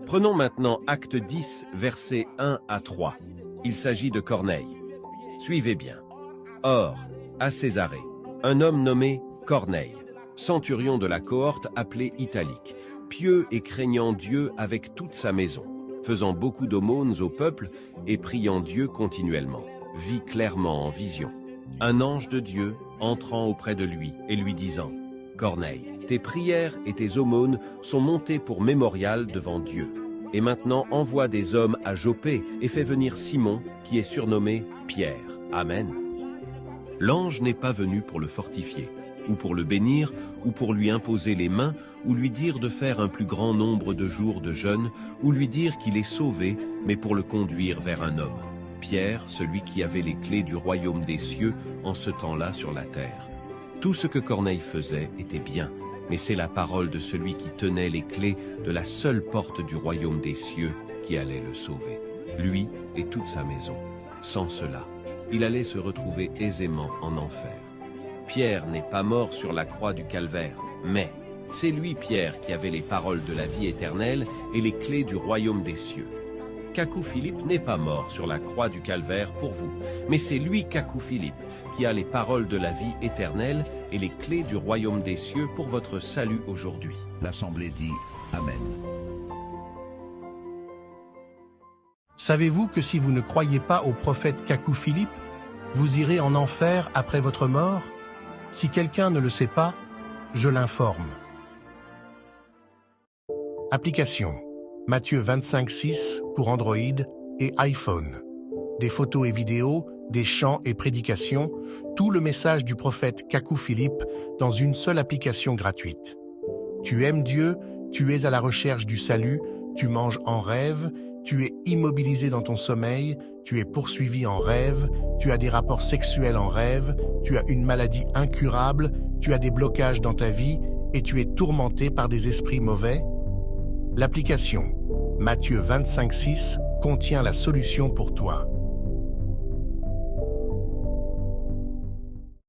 Prenons maintenant Acte 10, versets 1 à 3. Il s'agit de Corneille. Suivez bien. Or, à Césarée, un homme nommé Corneille, centurion de la cohorte appelée Italique, pieux et craignant Dieu avec toute sa maison, faisant beaucoup d'aumônes au peuple et priant Dieu continuellement, vit clairement en vision un ange de Dieu entrant auprès de lui et lui disant « Corneille, tes prières et tes aumônes sont montées pour mémorial devant Dieu. Et maintenant envoie des hommes à Joppé et fais venir Simon, qui est surnommé Pierre. Amen. » L'ange n'est pas venu pour le fortifier, ou pour le bénir, ou pour lui imposer les mains, ou lui dire de faire un plus grand nombre de jours de jeûne, ou lui dire qu'il est sauvé, mais pour le conduire vers un homme. Pierre, celui qui avait les clés du royaume des cieux en ce temps-là sur la terre. Tout ce que Corneille faisait était bien, mais c'est la parole de celui qui tenait les clés de la seule porte du royaume des cieux qui allait le sauver. Lui et toute sa maison. Sans cela, il allait se retrouver aisément en enfer. Pierre n'est pas mort sur la croix du calvaire, mais c'est lui, Pierre, qui avait les paroles de la vie éternelle et les clés du royaume des cieux. Cacou Philippe n'est pas mort sur la croix du calvaire pour vous, mais c'est lui, Cacou Philippe, qui a les paroles de la vie éternelle et les clés du royaume des cieux pour votre salut aujourd'hui. L'Assemblée dit Amen. Savez-vous que si vous ne croyez pas au prophète Cacou Philippe, vous irez en enfer après votre mort? Si quelqu'un ne le sait pas, je l'informe. Application Matthieu 25:6 pour Android et iPhone. Des photos et vidéos, des chants et prédications, tout le message du prophète Cacou Philippe dans une seule application gratuite. Tu aimes Dieu, tu es à la recherche du salut, tu manges en rêve, tu es immobilisé dans ton sommeil, tu es poursuivi en rêve, tu as des rapports sexuels en rêve, tu as une maladie incurable, tu as des blocages dans ta vie et tu es tourmenté par des esprits mauvais. L'application Matthieu 25:6 contient la solution pour toi.